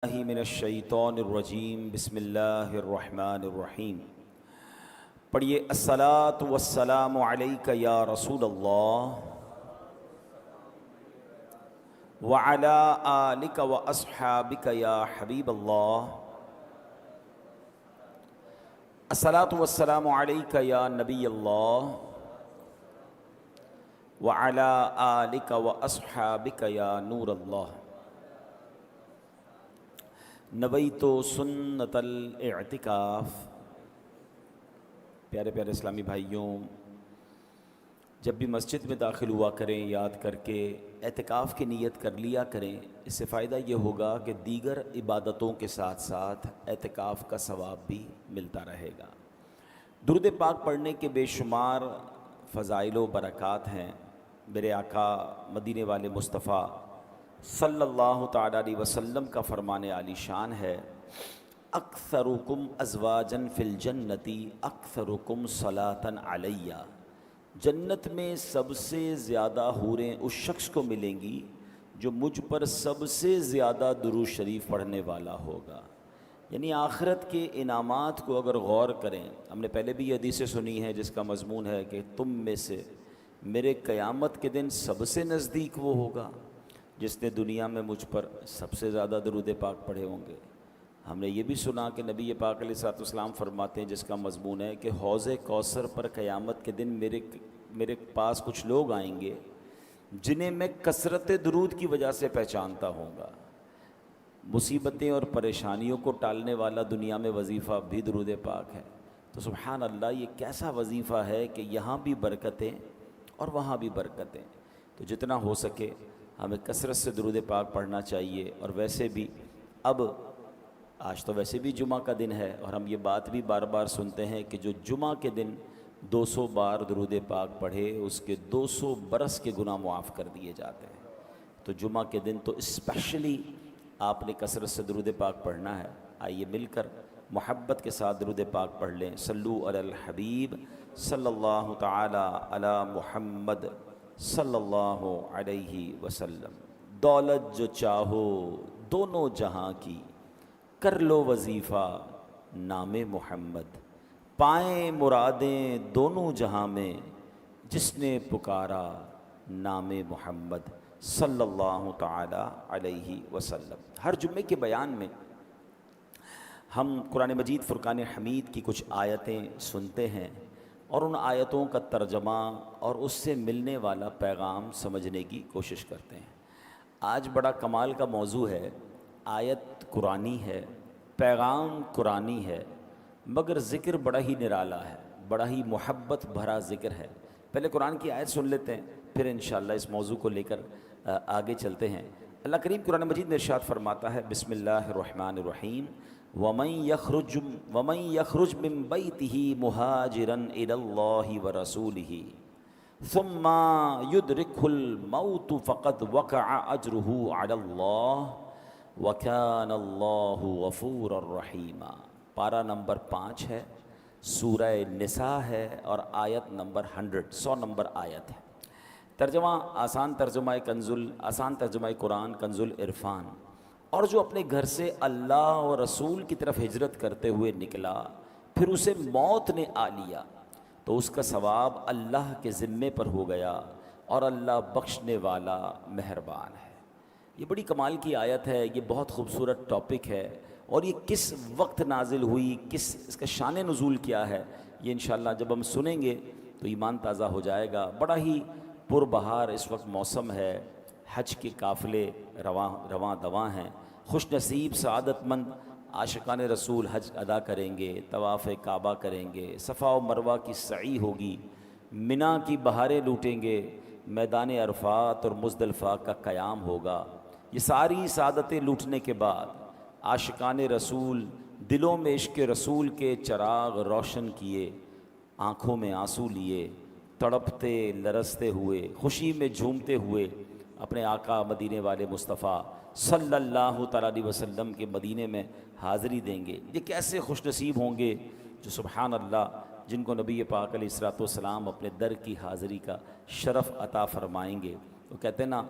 من الشیطان الرجیم بسم اللہ الرحمن الرحیم۔ پڑھیے الصلاۃ والسلام علیک یا رسول اللہ وعلی آلک واصحابک یا حبیب اللہ۔ الصلاۃ والسلام علیک یا نبی اللہ وعلی آلک واصحابک یا نور اللہ۔ نویت سنت الاعتکاف۔ پیارے پیارے اسلامی بھائیوں، جب بھی مسجد میں داخل ہوا کریں یاد کر کے اعتکاف کی نیت کر لیا کریں۔ اس سے فائدہ یہ ہوگا کہ دیگر عبادتوں کے ساتھ ساتھ اعتکاف کا ثواب بھی ملتا رہے گا۔ درود پاک پڑھنے کے بے شمار فضائل و برکات ہیں۔ میرے آقا مدینے والے مصطفیٰ صلی اللہ تعالیٰ علیہ وسلم کا فرمان عالی شان ہے، اکثرکم ازواجن فی الجنتی اکثرکم صلاۃ علیہ۔ جنت میں سب سے زیادہ حوریں اس شخص کو ملیں گی جو مجھ پر سب سے زیادہ درود شریف پڑھنے والا ہوگا۔ یعنی آخرت کے انعامات کو اگر غور کریں، ہم نے پہلے بھی یہ حدیثیں سنی ہیں جس کا مضمون ہے کہ تم میں سے میرے قیامت کے دن سب سے نزدیک وہ ہوگا جس نے دنیا میں مجھ پر سب سے زیادہ درود پاک پڑھے ہوں گے۔ ہم نے یہ بھی سنا کہ نبی پاک علیہ الصلوۃ والسلام فرماتے ہیں جس کا مضمون ہے کہ حوض کوثر پر قیامت کے دن میرے پاس کچھ لوگ آئیں گے جنہیں میں کثرت درود کی وجہ سے پہچانتا ہوں گا۔ مصیبتیں اور پریشانیوں کو ٹالنے والا دنیا میں وظیفہ بھی درود پاک ہے۔ تو سبحان اللہ، یہ کیسا وظیفہ ہے کہ یہاں بھی برکتیں اور وہاں بھی برکتیں۔ تو جتنا ہو سکے ہمیں کثرت سے درود پاک پڑھنا چاہیے۔ اور ویسے بھی آج تو ویسے بھی جمعہ کا دن ہے، اور ہم یہ بات بھی بار بار سنتے ہیں کہ جو جمعہ کے دن 200 بار درود پاک پڑھے اس کے 200 برس کے گناہ معاف کر دیے جاتے ہیں۔ تو جمعہ کے دن تو اسپیشلی آپ نے کثرت سے درود پاک پڑھنا ہے۔ آئیے مل کر محبت کے ساتھ درود پاک پڑھ لیں۔ صلو علی الحبیب صلی اللہ تعالی علی محمد صلی اللہ علیہ وسلم۔ دولت جو چاہو دونوں جہاں کی، کر لو وظیفہ نام محمد۔ پائیں مرادیں دونوں جہاں میں، جس نے پکارا نام محمد صلی اللہ تعالی علیہ وسلم۔ ہر جمعے کے بیان میں ہم قرآن مجید فرقان حمید کی کچھ آیتیں سنتے ہیں اور ان آیتوں کا ترجمہ اور اس سے ملنے والا پیغام سمجھنے کی کوشش کرتے ہیں۔ آج بڑا کمال کا موضوع ہے، آیت قرآنی ہے، پیغام قرآنی ہے، مگر ذکر بڑا ہی نرالا ہے، بڑا ہی محبت بھرا ذکر ہے۔ پہلے قرآن کی آیت سن لیتے ہیں، پھر انشاءاللہ اس موضوع کو لے کر آگے چلتے ہیں۔ اللہ کریم قرآن مجید میں ارشاد فرماتا ہے، بسم اللہ الرحمن الرحیم، وَمَن يَخْرُجْ مِن بَيْتِهِ مُهَاجِرًا إِلَى اللَّهِ وَرَسُولِهِ ثُمَّ يُدْرِكْهُ الْمَوْتُ فَقَدْ وَقَعَ أَجْرُهُ عَلَى اللَّهِ وَكَانَ اللَّهُ غَفُورًا رَحِيمًا۔ پارہ نمبر 5 ہے، سورہ نساء ہے، اور آیت نمبر 100 نمبر آیت ہے۔ ترجمہ آسان ترجمہ قرآن کنز العرفان۔ اور جو اپنے گھر سے اللہ اور رسول کی طرف ہجرت کرتے ہوئے نکلا، پھر اسے موت نے آ لیا، تو اس کا ثواب اللہ کے ذمے پر ہو گیا، اور اللہ بخشنے والا مہربان ہے۔ یہ بڑی کمال کی آیت ہے، یہ بہت خوبصورت ٹاپک ہے، اور یہ کس وقت نازل ہوئی، اس کا شان نزول کیا ہے، یہ انشاءاللہ جب ہم سنیں گے تو ایمان تازہ ہو جائے گا۔ بڑا ہی پربہار اس وقت موسم ہے، حج کے قافلے رواں دواں ہیں، خوش نصیب سعادت مند عاشقان رسول حج ادا کریں گے، طواف کعبہ کریں گے، صفا و مروہ کی سعی ہوگی، منا کی بہاریں لوٹیں گے، میدان عرفات اور مزدلفہ کا قیام ہوگا۔ یہ ساری سعادتیں لوٹنے کے بعد عاشقان رسول دلوں میں عشق رسول کے چراغ روشن کیے، آنکھوں میں آنسو لیے، تڑپتے لرزتے ہوئے، خوشی میں جھومتے ہوئے اپنے آقا مدینے والے مصطفیٰ صلی اللہ تعالیٰ علیہ وسلم کے مدینے میں حاضری دیں گے۔ یہ کیسے خوش نصیب ہوں گے جو سبحان اللہ، جن کو نبی پاک علیہ الصلوۃ والسلام اپنے در کی حاضری کا شرف عطا فرمائیں گے۔ وہ کہتے ہیں نا،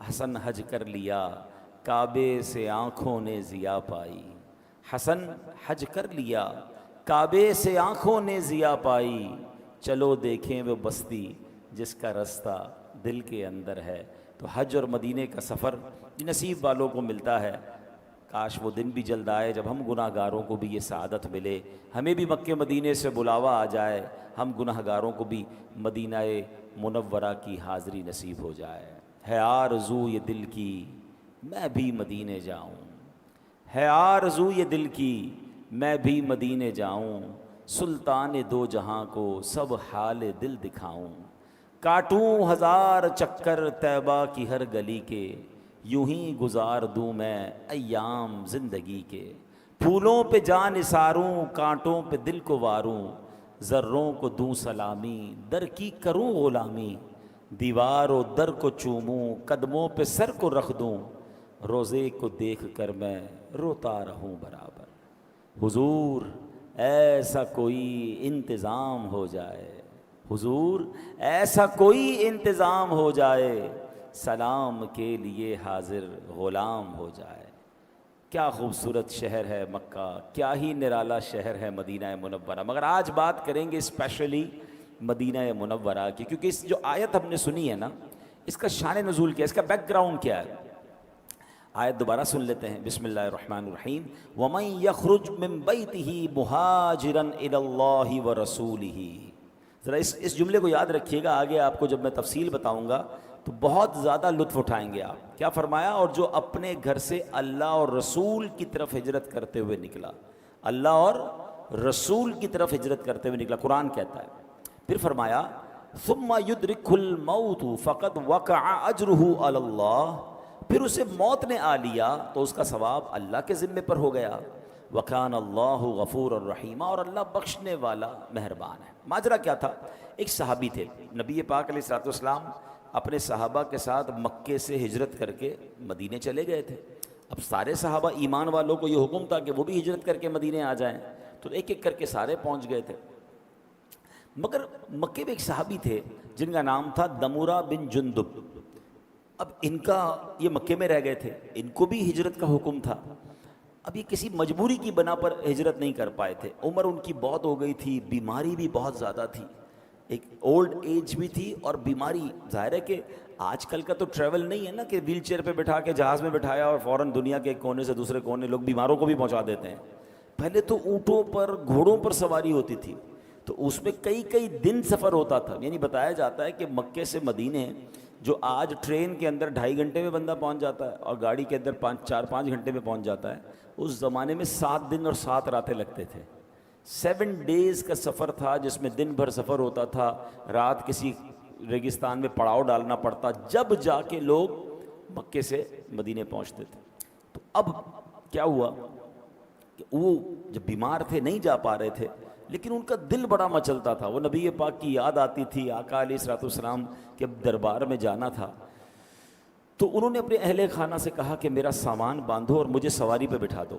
حسن حج کر لیا کعبے سے آنکھوں نے ضیا پائی، حسن حج کر لیا کعبے سے آنکھوں نے ضیا پائی، چلو دیکھیں وہ بستی جس کا رستہ دل کے اندر ہے۔ تو حج اور مدینے کا سفر نصیب والوں کو ملتا ہے، کاش وہ دن بھی جلد آئے جب ہم گناہ گاروں کو بھی یہ سعادت ملے، ہمیں بھی مکے مدینے سے بلاوا آ جائے، ہم گناہ گاروں کو بھی مدینہ منورہ کی حاضری نصیب ہو جائے۔ ہے آرزو یہ دل کی میں بھی مدینے جاؤں، ہے آرزو یہ دل کی میں بھی مدینے جاؤں، سلطان دو جہاں کو سب حال دل دکھاؤں، کاٹوں ہزار چکر طیبہ کی ہر گلی کے، یوں ہی گزار دوں میں ایام زندگی کے، پھولوں پہ جان نثاروں کانٹوں پہ دل کو واروں، ذروں کو دوں سلامی در کی کروں غلامی، دیوار و در کو چوموں قدموں پہ سر کو رکھ دوں، روزے کو دیکھ کر میں روتا رہوں برابر، حضور ایسا کوئی انتظام ہو جائے، حضور ایسا کوئی انتظام ہو جائے، سلام کے لیے حاضر غلام ہو جائے۔ کیا خوبصورت شہر ہے مکہ، کیا ہی نرالا شہر ہے مدینہ منورہ، مگر آج بات کریں گے اسپیشلی مدینہ منورہ کی، کیونکہ اس جو آیت ہم نے سنی ہے نا، اس کا شان نزول کیا ہے، اس کا بیک گراؤنڈ کیا ہے۔ آیت دوبارہ سن لیتے ہیں، بسم اللہ الرحمن الرحیم، وَمَن يَخْرُجْ مِن بَيْتِهِ مُهَاجِرًا إِلَى اللَّهِ وَرَسُولِهِ۔ ذرا اس جملے کو یاد رکھیے گا، آگے آپ کو جب میں تفصیل بتاؤں گا تو بہت زیادہ لطف اٹھائیں گے آپ۔ کیا فرمایا؟ اور جو اپنے گھر سے اللہ اور رسول کی طرف ہجرت کرتے ہوئے نکلا، اللہ اور رسول کی طرف ہجرت کرتے ہوئے نکلا، قرآن کہتا ہے۔ پھر فرمایا ثم يدركه الموت فقد وقع اجره على اللہ، پھر اسے موت نے آ لیا تو اس کا ثواب اللہ کے ذمے پر ہو گیا۔ وَكَانَ اللَّهُ غَفُورًا رَحِيمًا، اور اللہ بخشنے والا مہربان ہے۔ ماجرا کیا تھا؟ ایک صحابی تھے، نبی پاک علیہ الصلوۃ والسلام اپنے صحابہ کے ساتھ مکے سے ہجرت کر کے مدینے چلے گئے تھے۔ اب سارے صحابہ ایمان والوں کو یہ حکم تھا کہ وہ بھی ہجرت کر کے مدینے آ جائیں، تو ایک ایک کر کے سارے پہنچ گئے تھے۔ مگر مکے میں ایک صحابی تھے جن کا نام تھا دمورہ بن جندب۔ اب ان کا یہ مکے میں رہ گئے تھے، ان کو بھی ہجرت کا حکم تھا۔ اب یہ کسی مجبوری کی بنا پر ہجرت نہیں کر پائے تھے، عمر ان کی بہت ہو گئی تھی، بیماری بھی بہت زیادہ تھی، ایک اولڈ ایج بھی تھی اور بیماری۔ ظاہر ہے کہ آج کل کا تو ٹریول نہیں ہے نا کہ ویل چیئر پہ بٹھا کے جہاز میں بٹھایا اور فوراً دنیا کے ایک کونے سے دوسرے کونے لوگ بیماروں کو بھی پہنچا دیتے ہیں۔ پہلے تو اونٹوں پر گھوڑوں پر سواری ہوتی تھی، تو اس میں کئی کئی دن سفر ہوتا تھا۔ یعنی بتایا جاتا ہے کہ مکے سے مدینے جو آج ٹرین کے اندر 2.5 گھنٹے میں بندہ پہنچ جاتا ہے اور گاڑی کے اندر 4-5 گھنٹے میں پہنچ جاتا ہے، اس زمانے میں 7 دن اور 7 راتیں لگتے تھے۔ 7 ڈیز کا سفر تھا جس میں دن بھر سفر ہوتا تھا، رات کسی ریگستان میں پڑاؤ ڈالنا پڑتا، جب جا کے لوگ مکے سے مدینے پہنچتے تھے۔ تو اب کیا ہوا کہ وہ جب بیمار تھے نہیں جا پا رہے تھے، لیکن ان کا دل بڑا مچلتا تھا، وہ نبی پاک کی یاد آتی تھی، آقا علیہ الصلوۃ والسلام کے دربار میں جانا تھا۔ تو انہوں نے اپنے اہل خانہ سے کہا کہ میرا سامان باندھو اور مجھے سواری پہ بٹھا دو،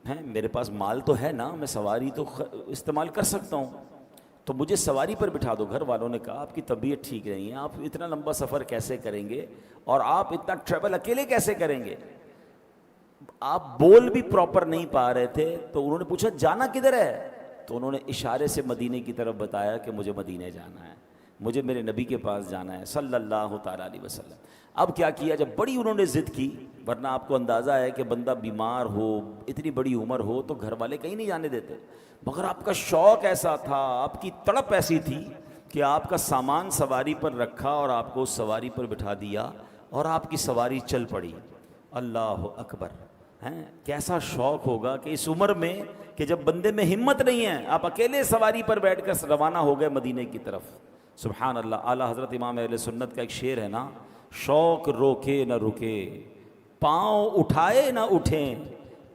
ہیں میرے پاس مال تو ہے نا، میں سواری تو استعمال کر سکتا ہوں، تو مجھے سواری پر بٹھا دو۔ گھر والوں نے کہا آپ کی طبیعت ٹھیک نہیں ہے، آپ اتنا لمبا سفر کیسے کریں گے، اور آپ اتنا ٹریول اکیلے کیسے کریں گے؟ آپ بول بھی پراپر نہیں پا رہے تھے۔ تو انہوں نے پوچھا جانا کدھر ہے؟ تو انہوں نے اشارے سے مدینے کی طرف بتایا کہ مجھے مدینے جانا ہے، مجھے میرے نبی کے پاس جانا ہے صلی اللہ تعالیٰ علیہ وسلم۔ اب کیا کیا، جب بڑی انہوں نے ضد کی، ورنہ آپ کو اندازہ ہے کہ بندہ بیمار ہو، اتنی بڑی عمر ہو تو گھر والے کہیں نہیں جانے دیتے، مگر آپ کا شوق ایسا تھا، آپ کی تڑپ ایسی تھی کہ آپ کا سامان سواری پر رکھا اور آپ کو اس سواری پر بٹھا دیا اور آپ کی سواری چل پڑی۔ اللہ اکبر! ہیں کیسا شوق ہوگا کہ اس عمر میں کہ جب بندے میں ہمت نہیں ہے، آپ اکیلے سواری پر بیٹھ کر روانہ ہو گئے مدینے کی طرف۔ سبحان اللہ! اعلیٰ حضرت امام اہل سنت کا ایک شعر ہے نا، شوق روکے نہ رکے، پاؤں اٹھائے نہ اٹھیں،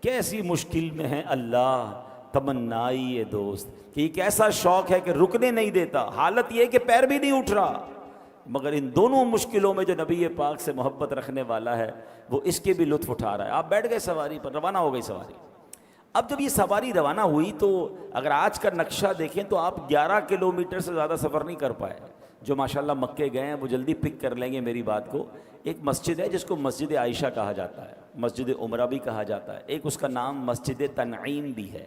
کیسی مشکل میں ہے اللہ تمنائی دوست، کہ یہ کیسا شوق ہے کہ رکنے نہیں دیتا، حالت یہ کہ پیر بھی نہیں اٹھ رہا، مگر ان دونوں مشکلوں میں جو نبی پاک سے محبت رکھنے والا ہے وہ اس کے بھی لطف اٹھا رہا ہے۔ آپ بیٹھ گئے سواری پر، روانہ ہو گئی سواری۔ اب جب یہ سواری روانہ ہوئی تو اگر آج کا نقشہ دیکھیں تو آپ 11 کلومیٹر سے زیادہ سفر نہیں کر پائے، جو ماشاءاللہ مکے گئے ہیں وہ جلدی پک کر لیں گے میری بات کو. ایک مسجد ہے جس کو مسجد عائشہ کہا جاتا ہے, مسجد عمرہ بھی کہا جاتا ہے, ایک اس کا نام مسجد تنعیم بھی ہے.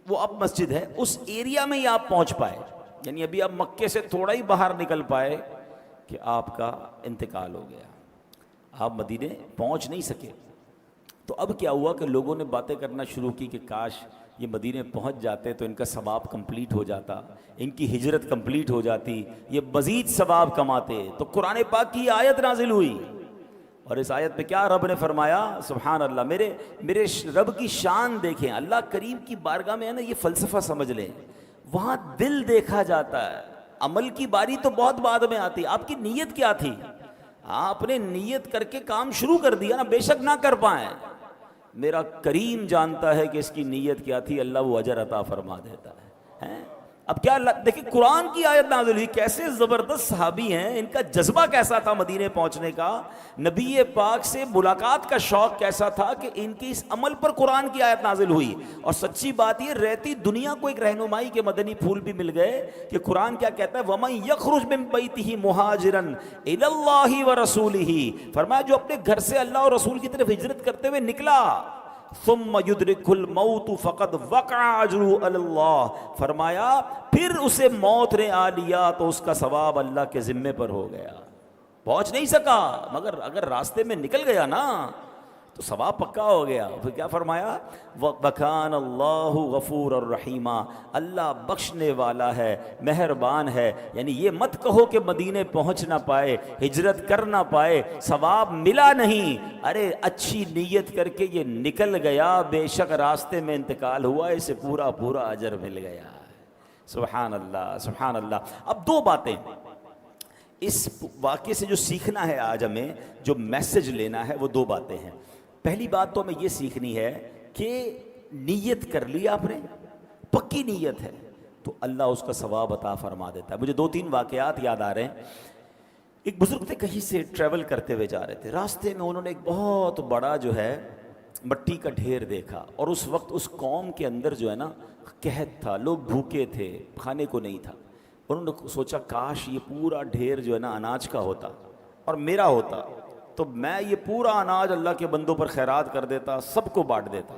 وہ اب مسجد ہے, اس ایریا میں ہی آپ پہنچ پائے, یعنی ابھی آپ مکے سے تھوڑا ہی باہر نکل پائے کہ آپ کا انتقال ہو گیا, آپ مدینے پہنچ نہیں سکے. تو اب کیا ہوا کہ لوگوں نے باتیں کرنا شروع کی کہ کاش یہ مدینے پہنچ جاتے تو ان کا ثواب کمپلیٹ ہو جاتا, ان کی ہجرت کمپلیٹ ہو جاتی, یہ مزید ثواب کماتے. تو قرآن پاک کی آیت نازل ہوئی, اور اس آیت پہ کیا رب نے فرمایا, سبحان اللہ, میرے رب کی شان دیکھیں. اللہ کریم کی بارگاہ میں ہے نا, یہ فلسفہ سمجھ لیں, وہاں دل دیکھا جاتا ہے, عمل کی باری تو بہت بعد میں آتی. آپ کی نیت کیا تھی؟ آپ نے نیت کر کے کام شروع کر دیا نا, بے شک نہ کر پائیں, میرا کریم جانتا ہے کہ اس کی نیت کیا تھی, اللہ وہ اجر عطا فرما دیتا ہے. اب کیا دیکھیں قرآن کی آیت نازل ہوئی, کیسے زبردست صحابی ہیں, ان کا جذبہ کیسا تھا مدینے پہنچنے کا, نبی پاک سے ملاقات کا شوق کیسا تھا کہ ان کی اس عمل پر قرآن کی آیت نازل ہوئی. اور سچی بات یہ, رہتی دنیا کو ایک رہنمائی کے مدنی پھول بھی مل گئے کہ قرآن کیا کہتا ہے, وَمَن يَخْرُجْ مِن بَيْتِهِ مُهَاجِرًا إِلَى اللَّهِ وَرَسُولِهِ, فرمایا جو اپنے گھر سے اللہ اور رسول کی طرف ہجرت کرتے ہوئے نکلا, ثم يدركه الموت فقد وقع اجره على اللہ, فرمایا پھر اسے موت نے آ لیا تو اس کا ثواب اللہ کے ذمے پر ہو گیا. پہنچ نہیں سکا مگر اگر راستے میں نکل گیا نا تو ثواب پکا ہو گیا. پھر کیا فرمایا, وَكَانَ اللَّهُ غَفُورًا رَحِيمًا, اللہ بخشنے والا ہے, مہربان ہے. یعنی یہ مت کہو کہ مدینے پہنچ نہ پائے, ہجرت کر نہ پائے, ثواب ملا نہیں. ارے اچھی نیت کر کے یہ نکل گیا, بے شک راستے میں انتقال ہوا, اسے پورا پورا اجر مل گیا. سبحان اللہ, سبحان اللہ. اب دو باتیں اس واقعے سے جو سیکھنا ہے آج ہمیں, جو میسج لینا ہے, وہ دو باتیں ہیں. پہلی بات تو ہمیں یہ سیکھنی ہے کہ نیت کر لی آپ نے, پکی نیت ہے تو اللہ اس کا ثواب عطا فرما دیتا ہے. مجھے دو تین واقعات یاد آ رہے ہیں. ایک بزرگ تھے, کہیں سے ٹریول کرتے ہوئے جا رہے تھے, راستے میں انہوں نے ایک بہت بڑا جو ہے مٹی کا ڈھیر دیکھا, اور اس وقت اس قوم کے اندر جو ہے نا قحط تھا, لوگ بھوکے تھے, کھانے کو نہیں تھا. انہوں نے سوچا کاش یہ پورا ڈھیر جو ہے نا اناج کا ہوتا اور میرا ہوتا, تو میں یہ پورا اناج اللہ کے بندوں پر خیرات کر دیتا, سب کو بانٹ دیتا.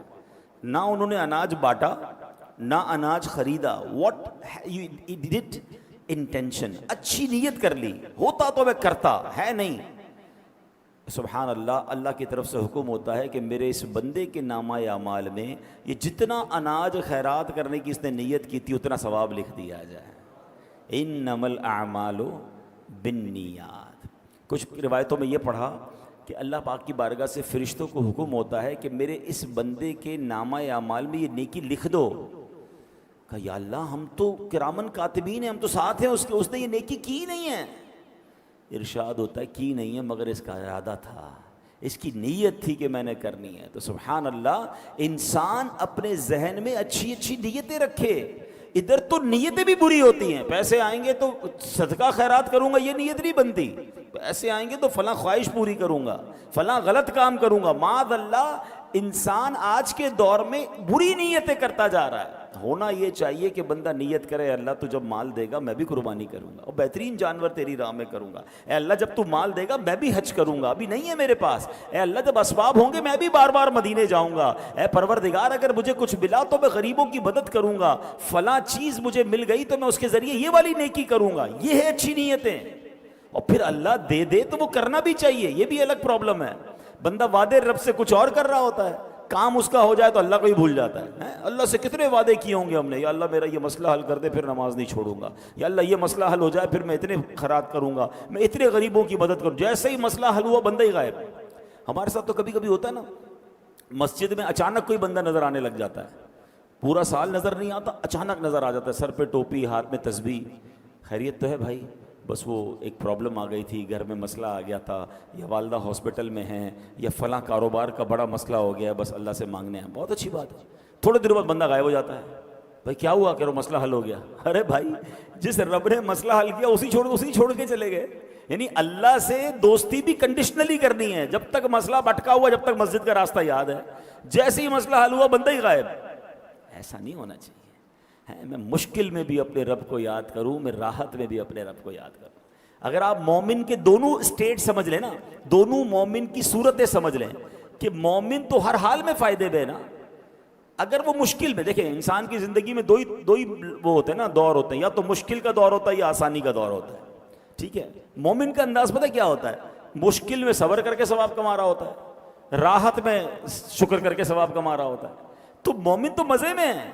نہ انہوں نے اناج بانٹا, نہ اناج خریدا. واٹ یو ڈڈ انٹینشن, اچھی نیت کر لی, ہوتا تو میں کرتا, ہے نہیں. سبحان اللہ, اللہ کی طرف سے حکم ہوتا ہے کہ میرے اس بندے کے نامہ اعمال میں یہ جتنا اناج خیرات کرنے کی اس نے نیت کی تھی اتنا ثواب لکھ دیا جائے. انما الاعمال بالنیات. کچھ روایتوں میں یہ پڑھا کہ اللہ پاک کی بارگاہ سے فرشتوں کو حکم ہوتا ہے کہ میرے اس بندے کے نامہ اعمال میں یہ نیکی لکھ دو. کہا یا اللہ ہم تو کرامن کاتبین ہیں, ہم تو ساتھ ہیں اس نے یہ نیکی کی نہیں ہے. ارشاد ہوتا ہے کی نہیں ہے مگر اس کا ارادہ تھا, اس کی نیت تھی کہ میں نے کرنی ہے. تو سبحان اللہ, انسان اپنے ذہن میں اچھی اچھی نیتیں رکھے. ادھر تو نیتیں بھی بری ہوتی ہیں, پیسے آئیں گے تو صدقہ خیرات کروں گا, یہ نیت نہیں بنتی. پیسے آئیں گے تو فلاں خواہش پوری کروں گا, فلاں غلط کام کروں گا. معاذ اللہ, انسان آج کے دور میں بری نیتیں کرتا جا رہا ہے. ہونا یہ چاہیے کہ بندہ نیت کرے, اللہ تو جب مال دے گا میں بھی قربانی کروں گا, اور بہترین جانور تیری راہ میں کروں گا. اے اللہ جب تو مال دے گا میں بھی حج کروں گا, ابھی نہیں ہے میرے پاس. اے اللہ جب اسباب ہوں گے میں بھی بار بار مدینے جاؤں گا. اے پروردگار اگر مجھے کچھ ملا تو میں غریبوں کی مدد کروں گا, فلاں چیز مجھے مل گئی تو میں اس کے ذریعے یہ والی نیکی کروں گا. یہ ہے اچھی نیتیں. اور پھر اللہ دے دے تو وہ کرنا بھی چاہیے, یہ بھی الگ پرابلم ہے. بندہ وعدے رب سے کچھ اور کر رہا ہوتا ہے, کام اس کا ہو جائے تو اللہ کو ہی بھول جاتا ہے. اللہ سے کتنے وعدے کیے ہوں گے ہم نے, یا اللہ میرا یہ مسئلہ حل کر دے پھر نماز نہیں چھوڑوں گا, یا اللہ یہ مسئلہ حل ہو جائے پھر میں اتنے خیرات کروں گا, میں اتنے غریبوں کی مدد کروں. جیسے ہی مسئلہ حل ہوا بندہ ہی غائب. ہمارے ساتھ تو کبھی کبھی ہوتا ہے نا, مسجد میں اچانک کوئی بندہ نظر آنے لگ جاتا ہے, پورا سال نظر نہیں آتا, اچانک نظر آ جاتا ہے, سر پہ ٹوپی, ہاتھ میں تسبیح. خیریت تو ہے بھائی؟ بس وہ ایک پرابلم آ گئی تھی, گھر میں مسئلہ آ گیا تھا, یا والدہ ہاسپٹل میں ہیں, یا فلاں کاروبار کا بڑا مسئلہ ہو گیا, بس اللہ سے مانگنے ہیں. بہت اچھی بات ہے. تھوڑے دیر بعد بندہ غائب ہو جاتا ہے. بھائی کیا ہوا؟ کہ وہ مسئلہ حل ہو گیا. ارے بھائی جس رب نے مسئلہ حل کیا اسی چھوڑ کے چلے گئے. یعنی اللہ سے دوستی بھی کنڈیشنلی کرنی ہے. جب تک مسئلہ بھٹکا ہوا, جب تک مسجد کا راستہ یاد ہے, جیسے ہی مسئلہ حل ہوا بندہ ہی غائب. ایسا نہیں ہونا چاہیے. میں مشکل میں بھی اپنے رب کو یاد کروں، میں راحت میں بھی اپنے رب کو یاد کروں۔ اگر آپ مومن کے دونوں اسٹیٹ سمجھ لیں نا، دونوں مومن کی صورتیں سمجھ لیں کہ مومن تو ہر حال میں فائدے میں نا، اگر وہ مشکل میں، دیکھیں انسان کی زندگی میں دو ہی وہ ہوتے ہیں نا، دور ہوتے ہیں، یا تو مشکل کا دور ہوتا ہے یا آسانی کا دور ہوتا ہے، ٹھیک ہے۔ مومن کا انداز پتہ کیا ہوتا ہے؟ مشکل میں صبر کر کے ثواب کما رہا ہوتا ہے، راحت میں شکر کر کے ثواب کما رہا ہوتا ہے۔ تو مومن تو مزے میں ہے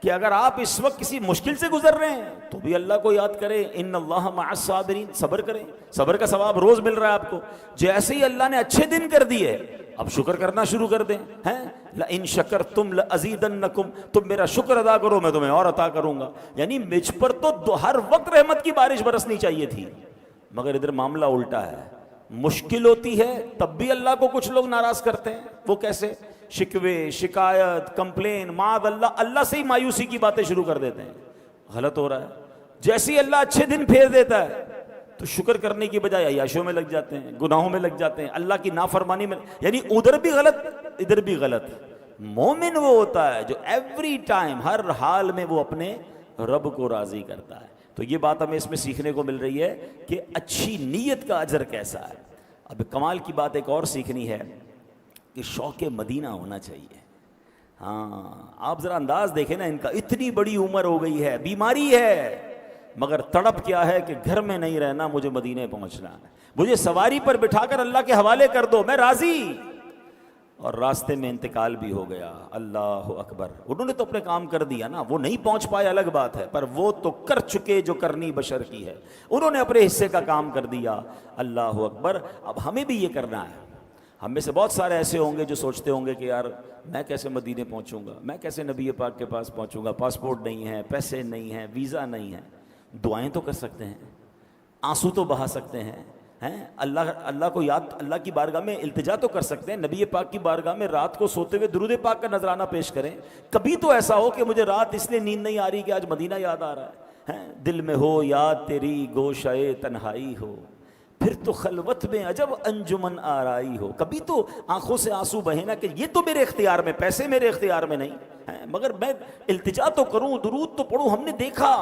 کہ اگر آپ اس وقت کسی مشکل سے گزر رہے ہیں تو بھی اللہ کو یاد کریں، ان اللہ مع الصابرین، صبر کریں، صبر کا ثواب روز مل رہا ہے آپ کو۔ جیسے ہی اللہ نے اچھے دن کر دیے اب شکر کرنا شروع کر دیں، ہیں لئن شکرتم لازیدنکم، تم میرا شکر ادا کرو میں تمہیں اور عطا کروں گا۔ یعنی مجھ پر تو ہر وقت رحمت کی بارش برسنی چاہیے تھی، مگر ادھر معاملہ الٹا ہے، مشکل ہوتی ہے تب بھی اللہ کو کچھ لوگ ناراض کرتے ہیں۔ وہ کیسے؟ شکوے، شکایت، کمپلین، معاذ اللہ سے ہی مایوسی کی باتیں شروع کر دیتے ہیں۔ غلط ہو رہا ہے۔ جیسے ہی اللہ اچھے دن پھیر دیتا ہے تو شکر کرنے کی بجائے عیاشیوں میں لگ جاتے ہیں، گناہوں میں لگ جاتے ہیں، اللہ کی نافرمانی میں، یعنی ادھر بھی غلط ادھر بھی غلط۔ مومن وہ ہوتا ہے جو ایوری ٹائم، ہر حال میں وہ اپنے رب کو راضی کرتا ہے۔ تو یہ بات ہمیں اس میں سیکھنے کو مل رہی ہے کہ اچھی نیت کا اجر کیسا ہے۔ اب کمال کی بات ایک اور سیکھنی ہے کہ شوق مدینہ ہونا چاہیے۔ ہاں آپ ذرا انداز دیکھیں نا ان کا، اتنی بڑی عمر ہو گئی ہے، بیماری ہے، مگر تڑپ کیا ہے کہ گھر میں نہیں رہنا، مجھے مدینے پہنچنا ہے، مجھے سواری پر بٹھا کر اللہ کے حوالے کر دو، میں راضی۔ اور راستے میں انتقال بھی ہو گیا، اللہ اکبر۔ انہوں نے تو اپنے کام کر دیا نا، وہ نہیں پہنچ پائے الگ بات ہے، پر وہ تو کر چکے جو کرنی بشر کی ہے، انہوں نے اپنے حصے کا کام کر دیا، اللہ اکبر۔ اب ہمیں بھی یہ کرنا ہے۔ ہم میں سے بہت سارے ایسے ہوں گے جو سوچتے ہوں گے کہ یار میں کیسے مدینے پہنچوں گا، میں کیسے نبی پاک کے پاس پہنچوں گا، پاسپورٹ نہیں ہے، پیسے نہیں ہیں، ویزا نہیں ہے۔ دعائیں تو کر سکتے ہیں، آنسو تو بہا سکتے ہیں، اللہ کو یاد، اللہ کی بارگاہ میں التجا تو کر سکتے ہیں، نبی پاک کی بارگاہ میں رات کو سوتے ہوئے درود پاک کا نذرانہ پیش کریں۔ کبھی تو ایسا ہو کہ مجھے رات اس لیے نیند نہیں آ رہی کہ آج مدینہ یاد آ رہا ہے، دل میں ہو یاد تیری گوشۂ تنہائی ہو، پھر تو خلوت میں عجب انجمن آرائی ہو۔ کبھی تو آنکھوں سے آنسو بہے نا کہ یہ تو میرے اختیار میں، پیسے میرے اختیار میں نہیں، مگر میں التجا تو کروں، درود تو پڑھوں۔ ہم نے دیکھا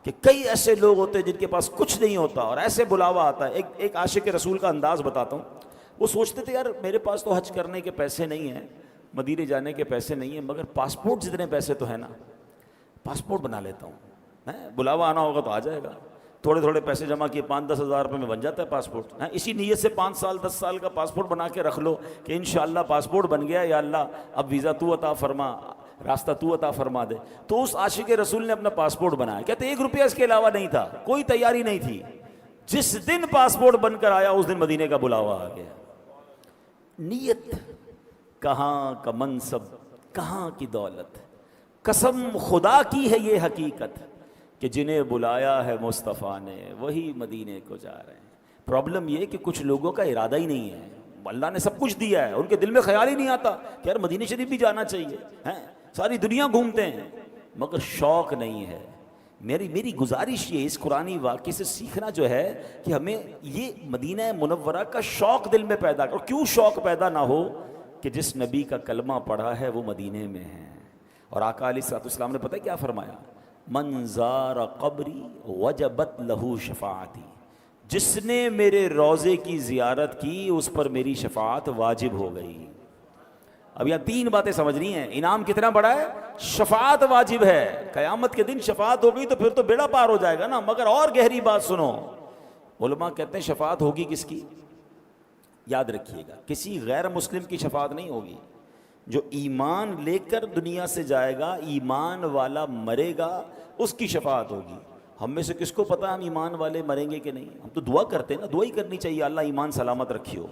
کہ کئی ایسے لوگ ہوتے ہیں جن کے پاس کچھ نہیں ہوتا اور ایسے بلاوا آتا ہے۔ ایک عاشق رسول کا انداز بتاتا ہوں۔ وہ سوچتے تھے یار میرے پاس تو حج کرنے کے پیسے نہیں ہیں، مدینے جانے کے پیسے نہیں ہیں، مگر پاسپورٹ جتنے پیسے تو ہیں نا، پاسپورٹ بنا لیتا ہوں، بلاوا آنا ہوگا تو آ جائے گا۔ تھوڑے تھوڑے پیسے جمع کیے، 5-10 ہزار روپے میں بن جاتا ہے پاسپورٹ۔ اسی نیت سے 5 سال 10 سال کا پاسپورٹ بنا کے رکھ لو کہ انشاءاللہ پاسپورٹ بن گیا، یا اللہ اب ویزا تو عطا فرما، راستہ تو عطا فرما دے۔ تو اس عاشق رسول نے اپنا پاسپورٹ بنایا، کہتے 1 روپیہ اس کے علاوہ نہیں تھا، کوئی تیاری نہیں تھی۔ جس دن پاسپورٹ بن کر آیا اس دن مدینے کا بلاوا آ گیا۔ نیت، کہاں کا منصب، کہاں کی دولت، قسم خدا کی ہے یہ حقیقت کہ جنہیں بلایا ہے مصطفیٰ نے وہی مدینے کو جا رہے ہیں۔ پرابلم یہ کہ کچھ لوگوں کا ارادہ ہی نہیں ہے، اللہ نے سب کچھ دیا ہے، ان کے دل میں خیال ہی نہیں آتا کہ یار مدینہ شریف بھی جانا چاہیے، ساری دنیا گھومتے ہیں مگر شوق نہیں ہے۔ میری گزارش یہ اس قرآنی واقعے سے سیکھنا جو ہے کہ ہمیں یہ مدینہ منورہ کا شوق دل میں پیدا کر۔ کیوں شوق پیدا نہ ہو؟ کہ جس نبی کا کلمہ پڑھا ہے وہ مدینے میں ہے۔ اور آقا علیہ الصلوۃ والسلام نے پتہ کیا فرمایا؟ من زار قبری وجبت لہو شفاعتی، جس نے میرے روضے کی زیارت کی اس پر میری شفاعت واجب ہو گئی۔ اب یہاں 3 باتیں سمجھنی ہیں۔ انعام کتنا بڑا ہے؟ شفاعت واجب ہے، قیامت کے دن شفاعت ہو گئی تو پھر تو بیڑا پار ہو جائے گا نا۔ مگر اور گہری بات سنو، علماء کہتے ہیں شفاعت ہوگی کس کی؟ یاد رکھیے گا، کسی غیر مسلم کی شفاعت نہیں ہوگی۔ جو ایمان لے کر دنیا سے جائے گا، ایمان والا مرے گا، اس کی شفاعت ہوگی۔ ہم میں سے کس کو پتہ ہم ایمان والے مریں گے کہ نہیں؟ ہم تو دعا کرتے ہیں نا، دعا ہی کرنی چاہیے اللہ ایمان سلامت رکھی ہو۔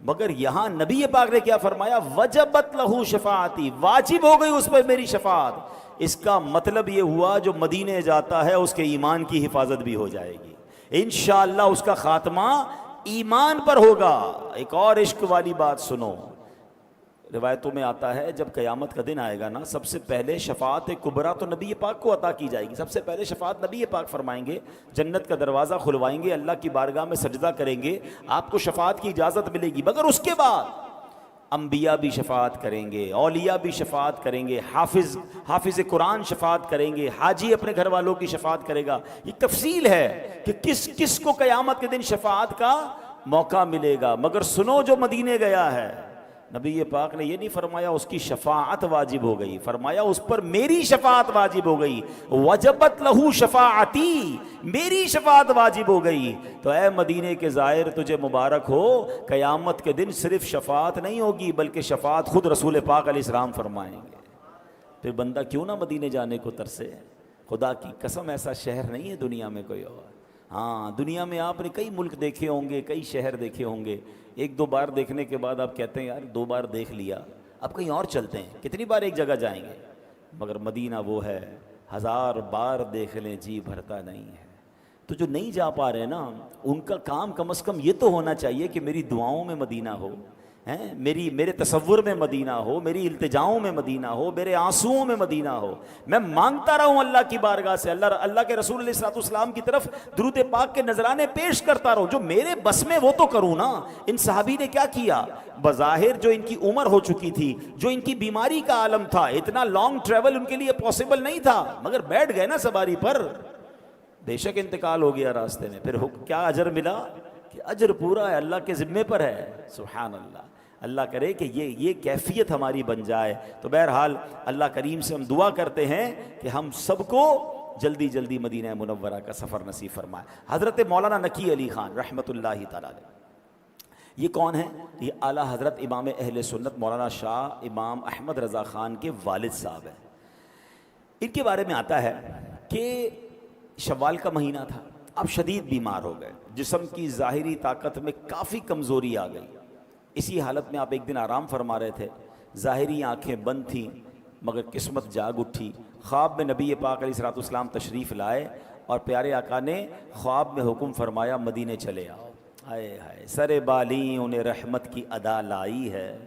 مگر یہاں نبی پاک نے کیا فرمایا؟ وجبت لہو شفاعتی، واجب ہو گئی اس پر میری شفاعت۔ اس کا مطلب یہ ہوا جو مدینے جاتا ہے اس کے ایمان کی حفاظت بھی ہو جائے گی انشاءاللہ، اس کا خاتمہ ایمان پر ہوگا۔ ایک اور عشق والی بات سنو، روایتوں میں آتا ہے جب قیامت کا دن آئے گا نا، سب سے پہلے شفاعت کبریٰ تو نبی پاک کو عطا کی جائے گی۔ سب سے پہلے شفاعت نبی پاک فرمائیں گے، جنت کا دروازہ کھلوائیں گے، اللہ کی بارگاہ میں سجدہ کریں گے، آپ کو شفاعت کی اجازت ملے گی۔ مگر اس کے بعد انبیاء بھی شفاعت کریں گے، اولیاء بھی شفاعت کریں گے، حافظ قرآن شفاعت کریں گے، حاجی اپنے گھر والوں کی شفاعت کرے گا۔ یہ تفصیل ہے کہ کس کس کو قیامت کے دن شفاعت کا موقع ملے گا۔ مگر سنو، جو مدینے گیا ہے، نبی پاک نے یہ نہیں فرمایا اس کی شفاعت واجب ہو گئی، فرمایا اس پر میری شفاعت واجب ہو گئی، وجبت لہو شفاعتی، میری شفاعت واجب ہو گئی۔ تو اے مدینے کے زائر، تجھے مبارک ہو، قیامت کے دن صرف شفاعت نہیں ہوگی بلکہ شفاعت خود رسول پاک علیہ السلام فرمائیں گے۔ پھر بندہ کیوں نہ مدینے جانے کو ترسے؟ خدا کی قسم ایسا شہر نہیں ہے دنیا میں کوئی اور۔ ہاں، دنیا میں آپ نے کئی ملک دیکھے ہوں گے، کئی شہر دیکھے ہوں گے، ایک دو بار دیکھنے کے بعد آپ کہتے ہیں یار 2 بار دیکھ لیا، اب کہیں اور چلتے ہیں، کتنی بار ایک جگہ جائیں گے؟ مگر مدینہ وہ ہے 1000 بار دیکھ لیں جی بھرتا نہیں ہے۔ تو جو نہیں جا پا رہے نا، ان کا کام کم از کم یہ تو ہونا چاہیے کہ میری دعاؤں میں مدینہ ہو، میرے تصور میں مدینہ ہو، میری التجاؤں میں مدینہ ہو، میرے آنسوؤں میں مدینہ ہو، میں مانگتا رہوں اللہ کی بارگاہ سے، اللہ کے رسول علیہ الصلوۃ والسلام کی طرف درود پاک کے نذرانے پیش کرتا رہوں، جو میرے بس میں وہ تو کروں نا۔ ان صحابی نے کیا کیا؟ بظاہر جو ان کی عمر ہو چکی تھی، جو ان کی بیماری کا عالم تھا، اتنا لانگ ٹریول ان کے لیے پاسبل نہیں تھا، مگر بیٹھ گئے نا سواری پر، بے شک انتقال ہو گیا راستے میں، پھر کیا اجر ملا؟ کہ اجر پورا ہے، اللہ کے ذمے پر ہے۔ سبحان اللہ، اللہ کرے کہ یہ کیفیت ہماری بن جائے۔ تو بہرحال اللہ کریم سے ہم دعا کرتے ہیں کہ ہم سب کو جلدی جلدی مدینہ منورہ کا سفر نصیب فرمائے۔ حضرت مولانا نقی علی خان رحمۃ اللہ تعالی علیہ، یہ کون ہیں؟ یہ اعلیٰ حضرت امام اہل سنت مولانا شاہ امام احمد رضا خان کے والد صاحب ہیں۔ ان کے بارے میں آتا ہے کہ شوال کا مہینہ تھا، اب شدید بیمار ہو گئے، جسم کی ظاہری طاقت میں کافی کمزوری آ گئی۔ اسی حالت میں آپ ایک دن آرام فرما رہے تھے، ظاہری آنکھیں بند تھیں مگر قسمت جاگ اٹھی۔ خواب میں نبی پاک علیہ الصلوۃ والسلام تشریف لائے اور پیارے آقا نے خواب میں حکم فرمایا مدینے چلے آؤ۔ ہائے ہائے، سر بالیں انہیں رحمت کی ادا لائی ہے،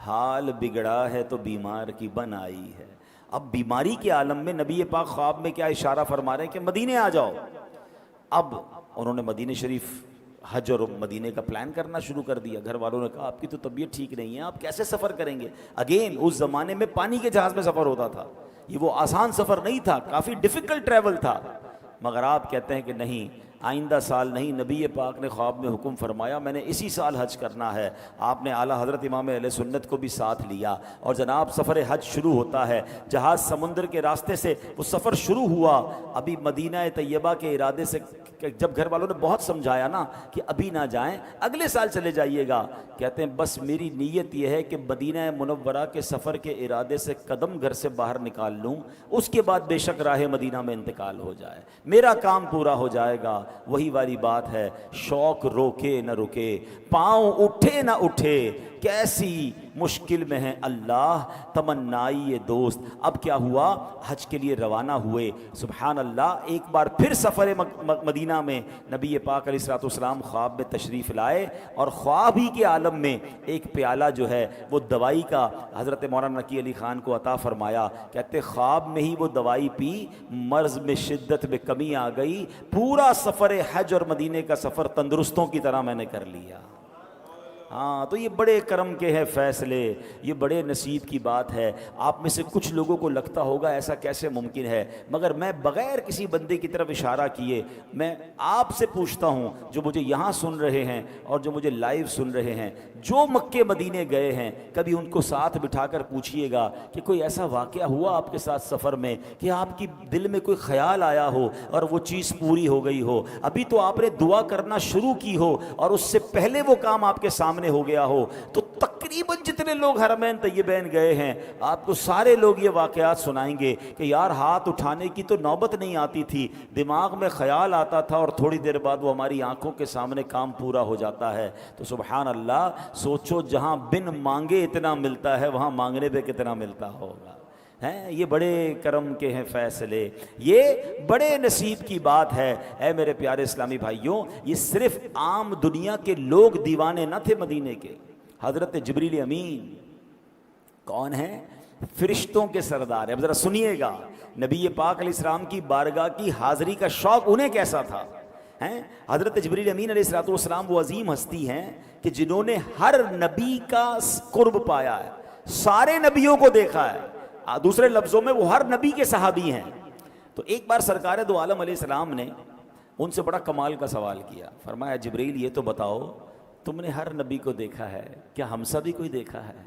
حال بگڑا ہے تو بیمار کی بن آئی ہے۔ اب بیماری کے عالم میں نبی پاک خواب میں کیا اشارہ فرما رہے ہیں کہ مدینے آ جاؤ۔ اب انہوں نے مدینے شریف حج اور مدینے کا پلان کرنا شروع کر دیا۔ گھر والوں نے کہا آپ کی تو طبیعت ٹھیک نہیں ہے، آپ کیسے سفر کریں گے؟ اگین اس زمانے میں پانی کے جہاز میں سفر ہوتا تھا، یہ وہ آسان سفر نہیں تھا، کافی ڈیفیکلٹ ٹریول تھا۔ مگر آپ کہتے ہیں کہ نہیں، آئندہ سال نہیں، نبی پاک نے خواب میں حکم فرمایا میں نے اسی سال حج کرنا ہے۔ آپ نے اعلیٰ حضرت امام اہل سنت کو بھی ساتھ لیا اور جناب سفر حج شروع ہوتا ہے۔ جہاز سمندر کے راستے سے وہ سفر شروع ہوا۔ ابھی مدینہ طیبہ کے ارادے سے جب گھر والوں نے بہت سمجھایا نا کہ ابھی نہ جائیں، اگلے سال چلے جائیے گا، کہتے ہیں بس میری نیت یہ ہے کہ مدینہ منورہ کے سفر کے ارادے سے قدم گھر سے باہر نکال لوں، اس کے بعد بے شک راہ مدینہ میں انتقال ہو جائے، میرا کام پورا ہو جائے گا۔ وہی والی بات ہے، شوق روکے نہ رکے، پاؤں اٹھے نہ اٹھے، کیسی مشکل میں ہے اللہ تمنائی دوست۔ اب کیا ہوا؟ حج کے لیے روانہ ہوئے۔ سبحان اللہ، ایک بار پھر سفر مدینہ میں نبی پاک علیہ الصلوۃ والسلام خواب میں تشریف لائے اور خواب ہی کے عالم میں ایک پیالہ جو ہے وہ دوائی کا حضرت مولانا نقی علی خان کو عطا فرمایا۔ کہتے خواب میں ہی وہ دوائی پی، مرض میں شدت میں کمی آ گئی، پورا سفر حج اور مدینے کا سفر تندرستوں کی طرح میں نے کر لیا۔ ہاں، تو یہ بڑے کرم کے ہیں فیصلے، یہ بڑے نصیب کی بات ہے۔ آپ میں سے کچھ لوگوں کو لگتا ہوگا ایسا کیسے ممکن ہے، مگر میں بغیر کسی بندے کی طرف اشارہ کیے میں آپ سے پوچھتا ہوں، جو مجھے یہاں سن رہے ہیں اور جو مجھے لائیو سن رہے ہیں، جو مکے مدینے گئے ہیں، کبھی ان کو ساتھ بٹھا کر پوچھئے گا کہ کوئی ایسا واقعہ ہوا آپ کے ساتھ سفر میں کہ آپ کی دل میں کوئی خیال آیا ہو اور وہ چیز پوری ہو گئی ہو، ابھی تو آپ نے دعا کرنا شروع کی ہو اور اس سے پہلے وہ کام آپ کے سامنے ہو گیا ہو۔ تو تقریباً جتنے لوگ حرمین طیبین گئے ہیں، آپ کو سارے لوگ یہ واقعات سنائیں گے کہ یار ہاتھ اٹھانے کی تو نوبت نہیں آتی تھی، دماغ میں خیال آتا تھا اور تھوڑی دیر بعد وہ ہماری آنکھوں کے سامنے کام پورا ہو جاتا ہے۔ تو سبحان اللہ، سوچو جہاں بن مانگے اتنا ملتا ہے، وہاں مانگنے پہ کتنا ملتا ہوگا۔ ہیں یہ بڑے کرم کے ہیں فیصلے، یہ بڑے نصیب کی بات ہے۔ اے میرے پیارے اسلامی بھائیوں، یہ صرف عام دنیا کے لوگ دیوانے نہ تھے مدینے کے۔ حضرت جبریل امین کون ہیں؟ فرشتوں کے سردار ہیں۔ اب ذرا سنیے گا، نبی پاک علیہ السلام کی بارگاہ کی حاضری کا شوق انہیں کیسا تھا ہیں حضرت جبریل امین علیہ الصلوۃ والسلام وہ عظیم ہستی ہیں کہ جنہوں نے ہر نبی کا قرب پایا ہے، سارے نبیوں کو دیکھا ہے، دوسرے لفظوں میں وہ ہر نبی کے صحابی ہیں۔ تو ایک بار سرکار دو عالم علیہ السلام نے ان سے بڑا کمال کا سوال کیا، فرمایا جبریل یہ تو بتاؤ تم نے ہر نبی کو دیکھا ہے، کیا ہم سب بھی کوئی دیکھا ہے؟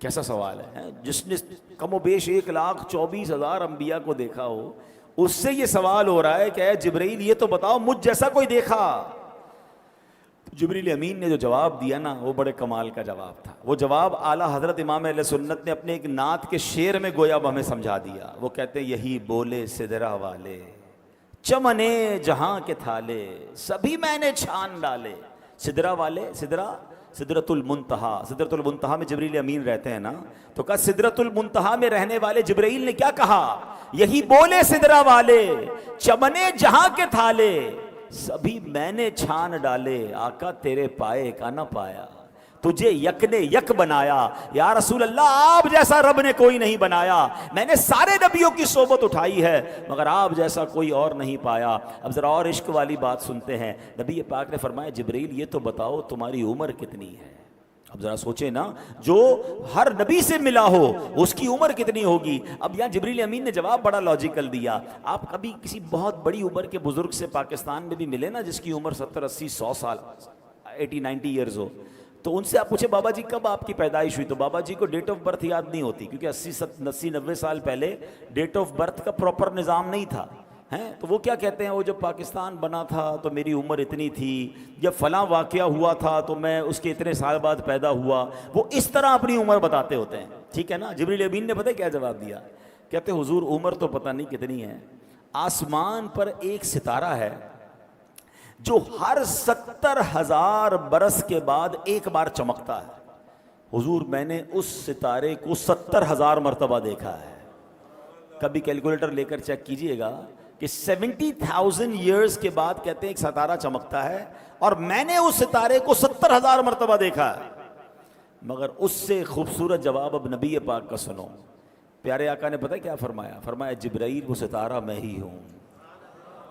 کیسا سوال ہے، جس نے کم و بیش 1,24,000 انبیاء کو دیکھا ہو اس سے یہ سوال ہو رہا ہے کہ اے جبریل یہ تو بتاؤ مجھ جیسا کوئی دیکھا؟ جبریل امین نے جو جواب دیا نا وہ بڑے کمال کا جواب تھا۔ وہ جواب اعلیٰ حضرت امام اہل سنت نے اپنے ایک نعت کے شعر میں گویا ہمیں سمجھا دیا۔ وہ کہتے ہیں یہی بولے سدرا والے چمنے جہاں کے تھالے سبھی میں نے چھان ڈالے۔ سدرا والے، سدرۃ المنتہا، سدرۃ المنتہا میں جبریل امین رہتے ہیں نا، تو کہا سدرۃ المنتہا میں رہنے والے جبریل نے کیا کہا؟ یہی بولے سدرا والے چمنے جہاں کے تھالے سبھی میں نے چھان ڈالے، آقا تیرے پائے کا نہ پایا، تجھے یک نے یک بنایا، یا رسول اللہ آپ جیسا رب نے کوئی نہیں بنایا، میں نے سارے نبیوں کی صحبت اٹھائی ہے مگر آپ جیسا کوئی اور نہیں پایا۔ اب ذرا اور عشق والی بات سنتے ہیں، نبی پاک نے فرمایا جبریل یہ تو بتاؤ تمہاری عمر کتنی ہے؟ اب ذرا سوچیں نا، جو ہر نبی سے ملا ہو اس کی عمر کتنی ہوگی؟ اب یہاں جبریل امین نے جواب بڑا لاجیکل دیا۔ آپ کبھی کسی بہت بڑی عمر کے بزرگ سے پاکستان میں بھی ملے نا، جس کی عمر 70 80 100 سال 80 90 ایئرز ہو، تو ان سے آپ پوچھیں بابا جی کب آپ کی پیدائش ہوئی، تو بابا جی کو ڈیٹ آف برتھ یاد نہیں ہوتی، کیونکہ 80 90 سال پہلے ڈیٹ آف برتھ کا پراپر نظام نہیں تھا ہیں۔ تو وہ کیا کہتے ہیں، وہ جب پاکستان بنا تھا تو میری عمر اتنی تھی، جب فلاں واقعہ ہوا تھا تو میں اس کے اتنے سال بعد پیدا ہوا، وہ اس طرح اپنی عمر بتاتے ہوتے ہیں، ٹھیک ہے نا۔ جبریل امین نے پتہ کیا جواب دیا؟ کہتے حضور عمر تو پتہ نہیں کتنی ہے، آسمان پر ایک ستارہ ہے جو ہر 70,000 برس کے بعد ایک بار چمکتا ہے۔ حضور میں نے اس ستارے کو 70,000 مرتبہ دیکھا ہے۔ کبھی کیلکولیٹر لے کر چیک کیجئے گا کہ 70,000 ایئرز کے بعد کہتے ہیں ایک ستارہ چمکتا ہے، اور میں نے اس ستارے کو 70,000 مرتبہ دیکھا ہے۔ مگر اس سے خوبصورت جواب اب نبی پاک کا سنو، پیارے آقا نے پتہ کیا فرمایا؟ فرمایا جبرائیل وہ ستارہ میں ہی ہوں،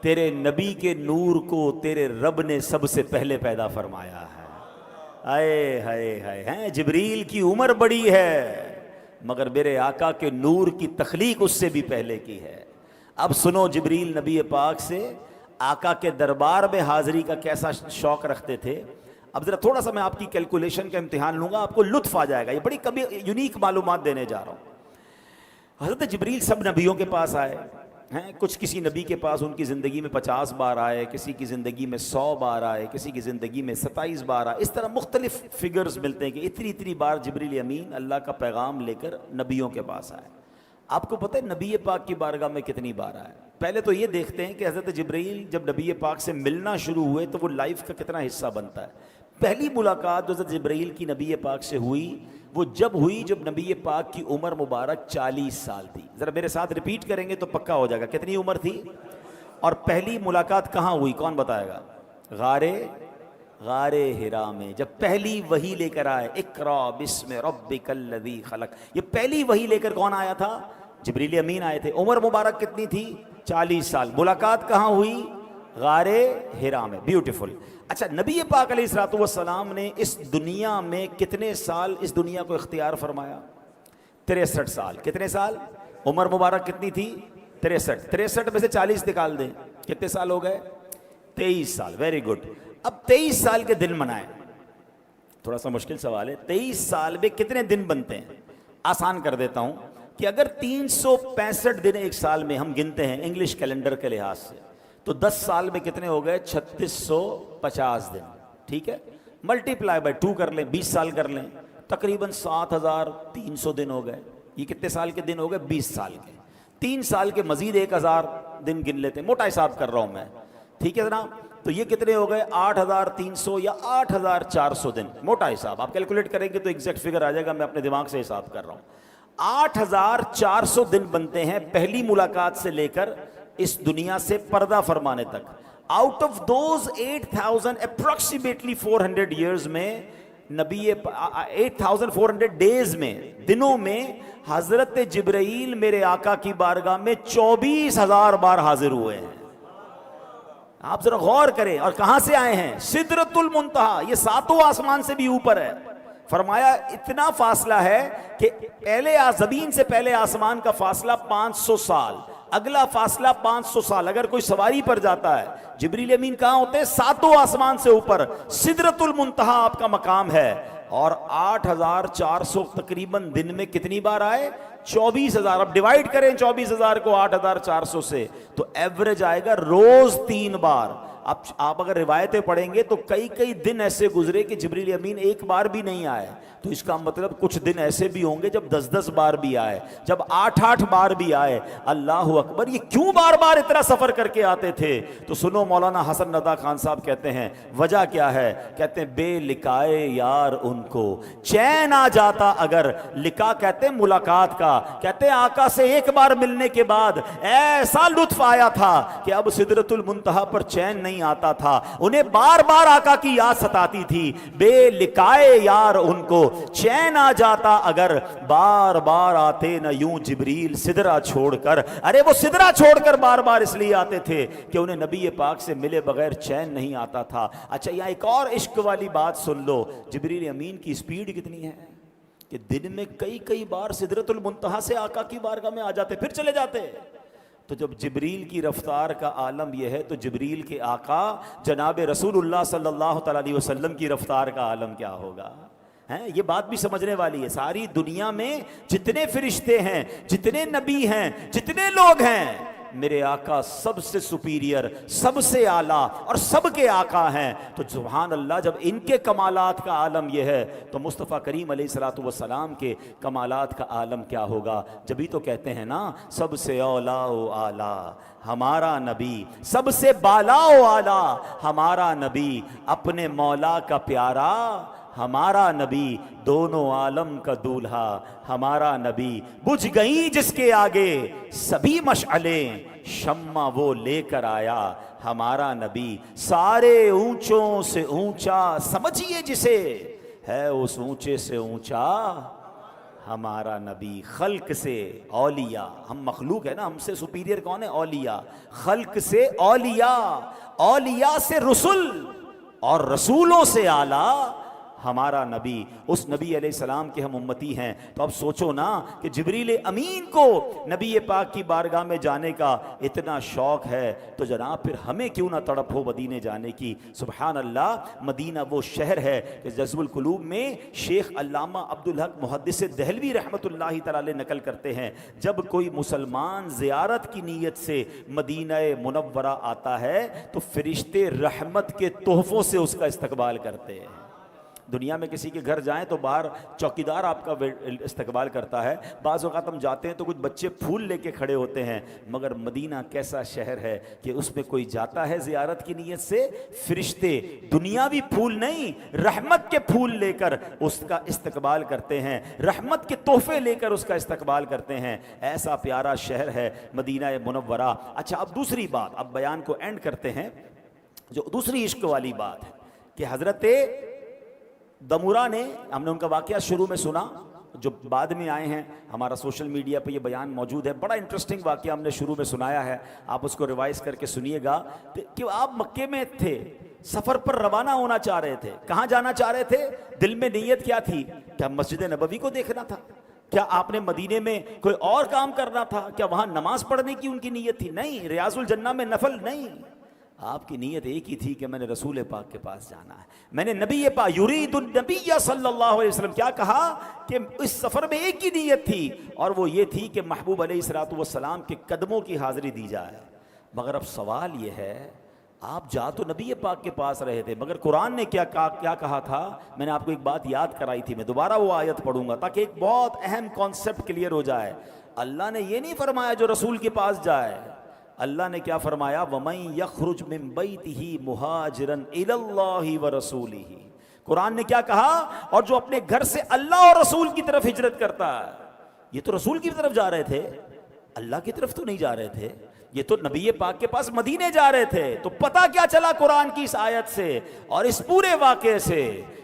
تیرے نبی کے نور کو تیرے رب نے سب سے پہلے پیدا فرمایا ہے۔ آئے ہائے ہائے ہیں، جبریل کی عمر بڑی ہے مگر میرے آقا کے نور کی تخلیق اس سے بھی پہلے کی ہے۔ اب سنو جبریل نبی پاک سے آقا کے دربار میں حاضری کا کیسا شوق رکھتے تھے۔ اب ذرا تھوڑا سا میں آپ کی کیلکولیشن کا امتحان لوں گا، آپ کو لطف آ جائے گا، یہ بڑی کبھی یونیک معلومات دینے جا رہا ہوں۔ حضرت جبریل سب نبیوں کے پاس آئے ہیں، کچھ کسی نبی کے پاس ان کی زندگی میں 50 بار آئے، کسی کی زندگی میں 100 بار آئے، کسی کی زندگی میں 27 بار آئے، اس طرح مختلف فگرز ملتے ہیں کہ اتنی بار جبریل امین اللہ کا پیغام لے کر نبیوں کے پاس آئے۔ آپ کو پتہ ہے نبی پاک کی بارگاہ میں کتنی بار آئے؟ پہلے تو یہ دیکھتے ہیں کہ حضرت جبریل جب نبی پاک سے ملنا شروع ہوئے تو وہ لائف کا کتنا حصہ بنتا ہے۔ پہلی ملاقات جو حضرت جبریل کی نبی پاک سے ہوئی وہ جب ہوئی جب نبی پاک کی عمر مبارک 40 سال تھی۔ ذرا میرے ساتھ ریپیٹ کریں گے تو پکا ہو جائے گا، کتنی عمر تھی؟ اور پہلی ملاقات کہاں ہوئی، کون بتائے گا؟ غار ہرا میں، جب پہلی وحی لے کر آئے، اقرا بسم ربک الذی خلق، یہ پہلی وحی لے کر کون آیا تھا؟ جبریل امین آئے تھے۔ عمر مبارک کتنی تھی؟ 40 سال۔ ملاقات کہاں ہوئی؟ غار ہرا میں۔ بیوٹیفل۔ اچھا نبی پاک علیہ الصلوۃ والسلام نے اس دنیا میں کتنے سال اس دنیا کو اختیار فرمایا؟ 63 سال۔ کتنے سال؟ عمر مبارک کتنی تھی؟ 63۔ 63 میں سے 40 نکال دیں، کتنے سال ہو گئے؟ 23 سال۔ Very good. اب 23 سال کے دن منائیں۔ تھوڑا سا مشکل سوال ہے، 23 سال میں کتنے دن بنتے ہیں؟ آسان کر دیتا ہوں کہ اگر 365 دن ایک سال میں ہم گنتے ہیں انگلش کیلنڈر کے لحاظ سے تو 10 سال میں کتنے ہو گئے؟ 3650 دن، ٹھیک ہے؟ ملٹی پلائی بائی 2 کر لیں، 20 سال کر لیں، تقریباً 7300 دن ہو گئے۔ یہ کتنے سال کے دن ہو گئے؟ 20 سال کے۔ 3 سال کے مزید 1000 دن گن لیتے ہیں، موٹا حساب کر رہا ہوں میں، ٹھیک ہے جناب؟ تو یہ کتنے ہو گئے؟ 8300 یا 8400 دن، موٹا حساب آپ کیلکولیٹ کریں گے تو ایگزیکٹ فگر آ جائے گا، میں اپنے دماغ سے حساب کر رہا ہوں۔ 8400 دن بنتے ہیں پہلی ملاقات سے لے کر اس دنیا سے پردہ فرمانے تک۔ Out of those 8000 approximately 400 years میں نبی 8400 ڈیز میں، دنوں میں حضرت جبرائیل میرے آقا کی بارگاہ میں 24000 بار حاضر ہوئے ہیں۔ آپ ذرا غور کریں، اور کہاں سے آئے ہیں؟ سدرۃ المنتہا، یہ 7 آسمان سے بھی اوپر ہے۔ فرمایا اتنا فاصلہ ہے کہ پہلے زمین سے پہلے آسمان کا فاصلہ 500 سال، اگلا فاصلہ 500 سال۔ اگر کوئی سواری پر جاتا ہے، جبریل امین کہاں ہوتے ہیں؟ 7 آسمان سے اوپر، سدرۃ المنتہا آپ کا مقام ہے۔ اور 8400 تقریباً دن میں کتنی بار آئے؟ 24,000۔ اب ڈیوائیڈ کریں 24,000 کو 8400 سے، تو ایوریج آئے گا روز 3 بار۔ اب آپ اگر روایتیں پڑھیں گے تو کئی دن ایسے گزرے کہ جبریل امین ایک بار بھی نہیں آئے، تو اس کا مطلب کچھ دن ایسے بھی ہوں گے جب 10 بار بھی آئے، جب 8 بار بھی آئے۔ اللہ اکبر! یہ کیوں بار بار اتنا سفر کر کے آتے تھے؟ تو سنو، مولانا حسن رضا خان صاحب کہتے ہیں وجہ کیا ہے؟ کہتے ہیں بے لقائے یار ان کو چین آ جاتا اگر، لقا کہتے ہیں ملاقات کا، کہتے ہیں آقا سے ایک بار ملنے کے بعد ایسا لطف آیا تھا کہ اب سدرۃ المنتہا پر چین نہیں آتا تھا، انہیں بار بار آقا کی یاد ستاتی تھی۔ بے لقائے یار ان کو چین آ جاتا اگر، بار بار آتے نہ یوں جبریل سدرہ چھوڑ کر۔ ارے وہ سدرہ چھوڑ کر بار بار اس لیے آتے تھے کہ انہیں نبی پاک سے ملے بغیر چین نہیں آتا تھا۔ اچھا، یہاں ایک اور عشق والی بات سن لو، جبریل امین کی سپیڈ کتنی ہے کہ دن میں کئی بار سدرۃ المنتہا سے آقا کی بارگاہ میں آ جاتے پھر چلے جاتے۔ تو جب جبریل کی رفتار کا عالم یہ ہے تو جبریل کے آقا جناب رسول اللہ صلی اللہ تعالی علیہ وسلم کی رفتار کا عالم کیا ہوگا؟ یہ بات بھی سمجھنے والی ہے۔ ساری دنیا میں جتنے فرشتے ہیں، جتنے نبی ہیں، جتنے لوگ ہیں، میرے آقا سب سے سپیریئر، سب سے اعلیٰ اور سب کے آقا ہیں۔ تو سبحان اللہ، جب ان کے کمالات کا عالم یہ ہے تو مصطفیٰ کریم علیہ الصلوۃ والسلام کے کمالات کا عالم کیا ہوگا؟ جبھی تو کہتے ہیں نا، سب سے اولا و اعلیٰ ہمارا نبی، سب سے بالا و اعلیٰ ہمارا نبی، اپنے مولا کا پیارا ہمارا نبی، دونوں عالم کا دولہا ہمارا نبی، بجھ گئی جس کے آگے سبھی مشعلیں، شمع وہ لے کر آیا ہمارا نبی، سارے اونچوں سے اونچا سمجھیے جسے، ہے اس اونچے سے اونچا ہمارا نبی۔ خلق سے اولیاء، ہم مخلوق ہے نا، ہم سے سپیریئر کون ہے؟ اولیاء۔ خلق سے اولیاء، اولیاء سے رسول، اور رسولوں سے اعلیٰ ہمارا نبی۔ اس نبی علیہ السلام کے ہم امتی ہیں۔ تو اب سوچو نا کہ جبریل امین کو نبی پاک کی بارگاہ میں جانے کا اتنا شوق ہے، تو جناب پھر ہمیں کیوں نہ تڑپ ہو مدینے جانے کی؟ سبحان اللہ، مدینہ وہ شہر ہے کہ جذب القلوب میں شیخ علامہ عبدالحق محدث دہلوی رحمۃ اللہ تعالی نقل کرتے ہیں، جب کوئی مسلمان زیارت کی نیت سے مدینہ منورہ آتا ہے تو فرشتے رحمت کے تحفوں سے اس کا استقبال کرتے ہیں۔ دنیا میں کسی کے گھر جائیں تو باہر چوکیدار آپ کا استقبال کرتا ہے، بعض اوقات ہم جاتے ہیں تو کچھ بچے پھول لے کے کھڑے ہوتے ہیں، مگر مدینہ کیسا شہر ہے کہ اس میں کوئی جاتا ہے زیارت کی نیت سے، فرشتے دنیاوی پھول نہیں، رحمت کے پھول لے کر اس کا استقبال کرتے ہیں، رحمت کے تحفے لے کر اس کا استقبال کرتے ہیں۔ ایسا پیارا شہر ہے مدینہ منورہ۔ اچھا، اب دوسری بات، اب بیان کو اینڈ کرتے ہیں، جو دوسری عشق والی بات ہے کہ حضرت دمورہ نے، ہم نے ان کا واقعہ شروع میں سنا، جو بعد میں آئے ہیں ہمارا سوشل میڈیا پہ یہ بیان موجود ہے، بڑا انٹرسٹنگ واقعہ ہم نے شروع میں سنایا ہے، آپ اس کو ریوائز کر کے سنیے گا کہ آپ مکے میں تھے، سفر پر روانہ ہونا چاہ رہے تھے، کہاں جانا چاہ رہے تھے؟ دل میں نیت کیا تھی؟ کیا مسجد نبوی کو دیکھنا تھا؟ کیا آپ نے مدینے میں کوئی اور کام کرنا تھا؟ کیا وہاں نماز پڑھنے کی ان کی نیت تھی؟ نہیں، ریاض الجنہ میں نفل نہیں، آپ کی نیت ایک ہی تھی کہ میں نے رسول پاک کے پاس جانا ہے، میں نے نبی پاک یرید النبی صلی اللہ علیہ وسلم، کیا کہا کہ اس سفر میں ایک ہی نیت تھی، اور وہ یہ تھی کہ محبوب علیہ الصلوۃ والسلام کے قدموں کی حاضری دی جائے۔ مگر اب سوال یہ ہے، آپ جا تو نبی پاک کے پاس رہے تھے، مگر قرآن نے کیا کہا تھا؟ میں نے آپ کو ایک بات یاد کرائی تھی، میں دوبارہ وہ آیت پڑھوں گا تاکہ ایک بہت اہم کانسیپٹ کلیئر ہو جائے۔ اللہ نے یہ نہیں فرمایا جو رسول کے پاس جائے، اللہ نے کیا فرمایا؟ وَمَن يَخْرُجْ مِن بَيْتِهِ مُهَاجِرًا إِلَى اللَّهِ وَرَسُولِهِ، قرآن نے کیا کہا؟ اور جو اپنے گھر سے اللہ اور رسول کی طرف ہجرت کرتا ہے، یہ تو رسول کی طرف جا رہے تھے، اللہ کی طرف تو نہیں جا رہے تھے، یہ تو نبی پاک کے پاس مدینے جا رہے تھے۔ تو پتہ کیا چلا قرآن کی اس آیت سے اور اس پورے واقعے سے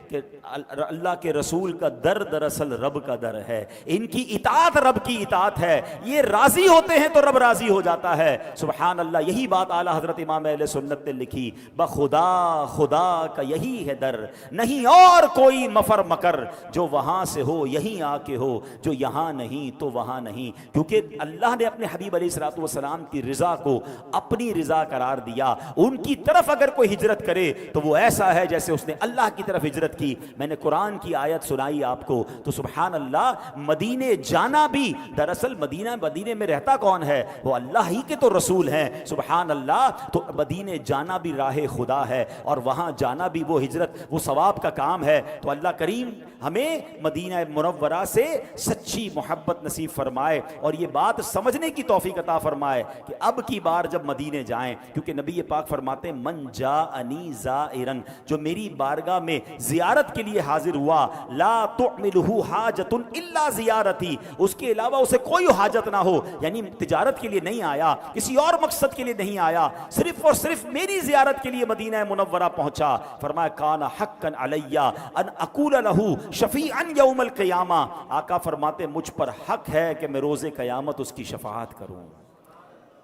کہ اللہ کے رسول کا در دراصل رب کا در ہے، ان کی اطاعت رب کی اطاعت ہے، یہ راضی ہوتے ہیں تو رب راضی ہو جاتا ہے۔ سبحان اللہ، یہی بات اعلیٰ حضرت امام اہل سنت نے لکھی، بخدا خدا کا یہی ہے در، نہیں اور کوئی مفر مکر، جو وہاں سے ہو یہیں آ کے ہو، جو یہاں نہیں تو وہاں نہیں۔ کیونکہ اللہ نے اپنے حبیب علیہ الصلوۃ والسلام کی رضا کو اپنی رضا قرار دیا، ان کی طرف اگر کوئی ہجرت کرے تو وہ ایسا ہے جیسے اس نے اللہ کی طرف ہجرت کی۔ میں نے قرآن کی آیت سنائی آپ کو تو سبحان اللہ، مدینے جانا بھی دراصل مدینے میں رہتا کون ہے؟ وہ اللہ ہی کے تو رسول ہیں، سبحان اللہ۔ تو مدینے جانا بھی راہ خدا ہے، اور وہاں جانا بھی وہ ہجرت، وہ ثواب کا کام ہے۔ تو اللہ کریم ہمیں مدینہ منورہ سے سچی محبت نصیب فرمائے، اور یہ بات سمجھنے کی توفیق عطا فرمائے کہ اب کی بار جب مدینے جائیں، کیونکہ نبی پاک فرماتے ہیں من جاءنی زائرن، جو میری بارگاہ میں زیارت کے لیے حاضر ہوا، لا تعملہ حاجت الا زیارتی، اس کے علاوہ اسے کوئی حاجت نہ ہو، یعنی تجارت کے لیے نہیں آیا، کسی اور مقصد کے لیے نہیں آیا، صرف اور صرف میری زیارت کے لیے مدینہ منورہ پہنچا، فرمایا کان حقا علی ان اقول لہ شفیعا یوم القیامہ، آقا فرماتے مجھ پر حق ہے کہ میں روز قیامت اس کی شفاعت کروں۔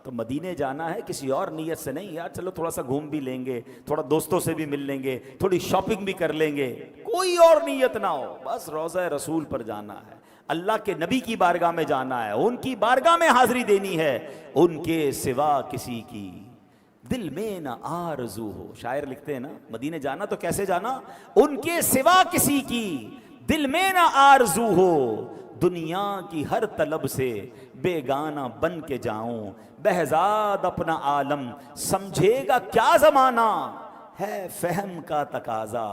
تو مدینے جانا ہے کسی اور نیت سے نہیں، یار چلو تھوڑا سا گھوم بھی لیں گے، تھوڑا دوستوں سے بھی مل لیں گے، تھوڑی شاپنگ بھی کر لیں گے، کوئی اور نیت نہ ہو، بس روضہ رسول پر جانا ہے، اللہ کے نبی کی بارگاہ میں جانا ہے، ان کی بارگاہ میں حاضری دینی ہے، ان کے سوا کسی کی دل میں نہ آرزو ہو۔ شاعر لکھتے ہیں نا، مدینے جانا تو کیسے جانا؟ ان کے سوا کسی کی دل میں نہ آرزو ہو، دنیا کی ہر طلب سے بیگانہ بن کے جاؤں، بہزاد اپنا عالم سمجھے گا کیا زمانہ، ہے فہم کا تقاضا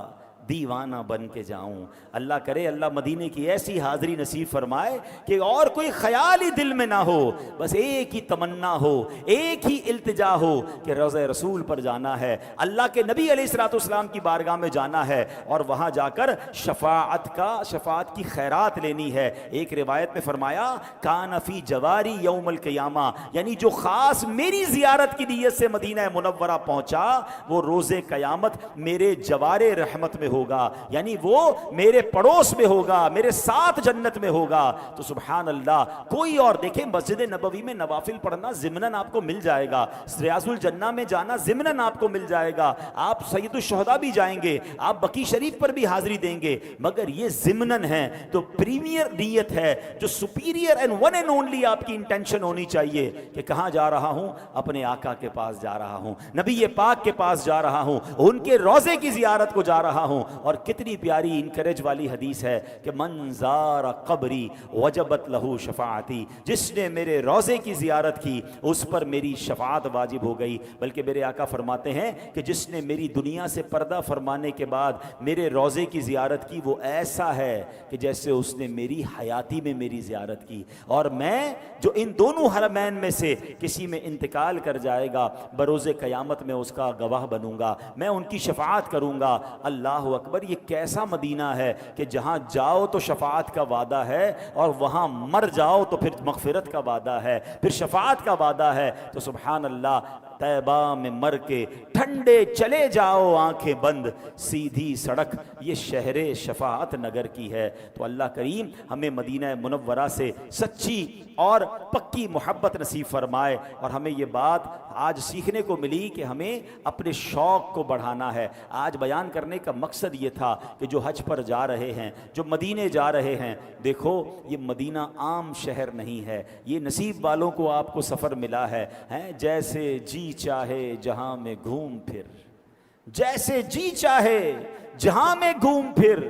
دیوانہ بن کے جاؤں۔ اللہ کرے اللہ مدینے کی ایسی حاضری نصیب فرمائے کہ اور کوئی خیال ہی دل میں نہ ہو، بس ایک ہی تمنا ہو، ایک ہی التجا ہو کہ روضہ رسول پر جانا ہے، اللہ کے نبی علیہ الصلوۃ والسلام کی بارگاہ میں جانا ہے، اور وہاں جا کر شفاعت کی خیرات لینی ہے۔ ایک روایت میں فرمایا کان فی جواری یوم القیامہ، یعنی جو خاص میری زیارت کی نیت سے مدینہ منورہ پہنچا، وہ روز قیامت میرے جوار رحمت میں ہوگا، یعنی وہ میرے پڑوس میں ہوگا، میرے ساتھ جنت میں ہوگا۔ تو سبحان اللہ، کوئی اور دیکھیں مسجد نبوی میں نوافل پڑھنا ضمناً آپ کو مل جائے گا، ریاض الجنہ میں جانا ضمناً آپ کو مل جائے گا، آپ سید الشہداء بھی جائیں گے، آپ بقیع شریف پر بھی حاضری دیں گے، مگر یہ ضمناً ہے۔ تو پریمیئر نیت ہے، جو superior and one and only آپ کی انٹینشن ہونی چاہیے کہ کہاں جا رہا ہوں؟ اپنے آقا کے پاس جا رہا ہوں، نبی پاک کے پاس جا رہا ہوں، ان کے روضے کی زیارت کو جا رہا ہوں۔ اور کتنی پیاری انکریج والی حدیث ہے کہ من زار قبری وجبت لہو شفاعتی، جس نے میرے روضے کی زیارت کی اس پر میری شفاعت واجب ہو گئی۔ بلکہ میرے آقا فرماتے ہیں کہ جس نے میری دنیا سے پردہ فرمانے کے بعد میرے روضے کی زیارت کی، وہ ایسا ہے کہ جیسے اس نے میری حیاتی میں میری زیارت کی، اور میں جو ان دونوں حرمین میں سے کسی میں انتقال کر جائے گا، بروز قیامت میں اس کا گواہ بنوں گا، میں ان کی شفاعت کروں گا۔ اللہ اکبر، یہ کیسا مدینہ ہے کہ جہاں جاؤ تو شفاعت کا وعدہ ہے، اور وہاں مر جاؤ تو پھر مغفرت کا وعدہ ہے، پھر شفاعت کا وعدہ ہے۔ تو سبحان اللہ، طیبہ میں مر کے ٹھنڈے چلے جاؤ آنکھیں بند، سیدھی سڑک یہ شہر شفاعت نگر کی ہے۔ تو اللہ کریم ہمیں مدینہ منورہ سے سچی اور پکی محبت نصیب فرمائے، اور ہمیں یہ بات آج سیکھنے کو ملی کہ ہمیں اپنے شوق کو بڑھانا ہے۔ آج بیان کرنے کا مقصد یہ تھا کہ جو حج پر جا رہے ہیں، جو مدینے جا رہے ہیں، دیکھو یہ مدینہ عام شہر نہیں ہے، یہ نصیب والوں کو آپ کو سفر ملا ہے، جیسے جی چاہے جہاں میں گھوم پھر، جیسے جی چاہے جہاں میں گھوم پھر،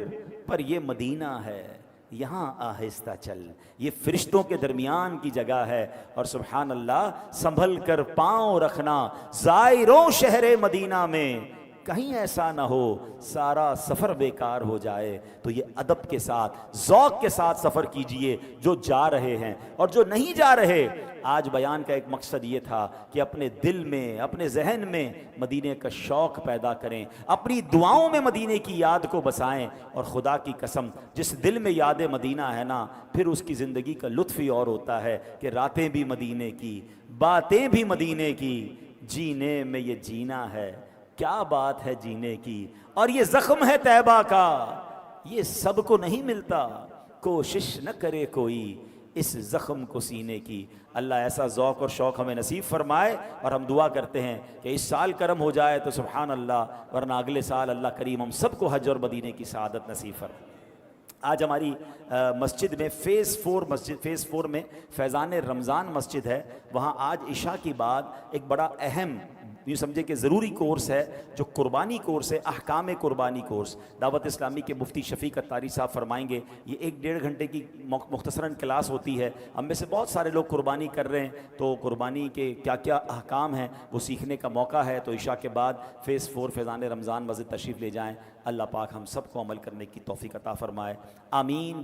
پر یہ مدینہ ہے یہاں آہستہ چل، یہ فرشتوں کے درمیان کی جگہ ہے۔ اور سبحان اللہ، سنبھل کر پاؤں رکھنا زائروں شہر مدینہ میں، کہیں ایسا نہ ہو سارا سفر بیکار ہو جائے۔ تو یہ ادب کے ساتھ، ذوق کے ساتھ سفر کیجئے جو جا رہے ہیں، اور جو نہیں جا رہے، آج بیان کا ایک مقصد یہ تھا کہ اپنے دل میں، اپنے ذہن میں مدینے کا شوق پیدا کریں، اپنی دعاؤں میں مدینے کی یاد کو بسائیں، اور خدا کی قسم جس دل میں یاد مدینہ ہے نا، پھر اس کی زندگی کا لطف ہی اور ہوتا ہے کہ راتیں بھی مدینے کی، باتیں بھی مدینے کی، جینے میں یہ جینا ہے، کیا بات ہے جینے کی، اور یہ زخم ہے طیبہ کا، یہ سب کو نہیں ملتا، کوشش نہ کرے کوئی اس زخم کو سینے کی۔ اللہ ایسا ذوق اور شوق ہمیں نصیب فرمائے، اور ہم دعا کرتے ہیں کہ اس سال کرم ہو جائے تو سبحان اللہ، ورنہ اگلے سال اللہ کریم ہم سب کو حج اور مدینے کی سعادت نصیب فرمائے۔ آج ہماری مسجد میں فیز 4 میں فیضان رمضان مسجد ہے، وہاں آج عشاء کی بعد ایک بڑا اہم، یوں سمجھے کہ ضروری کورس ہے جو قربانی کورس ہے، احکام قربانی کورس۔ دعوت اسلامی کے مفتی شفیق اتاری صاحب فرمائیں گے، یہ 1-1.5 گھنٹے کی مختصراً کلاس ہوتی ہے۔ ہم میں سے بہت سارے لوگ قربانی کر رہے ہیں، تو قربانی کے کیا کیا احکام ہیں وہ سیکھنے کا موقع ہے۔ تو عشاء کے بعد فیز 4 فیضان رمضان مسجد تشریف لے جائیں۔ اللہ پاک ہم سب کو عمل کرنے کی توفیق عطا فرمائے، آمین۔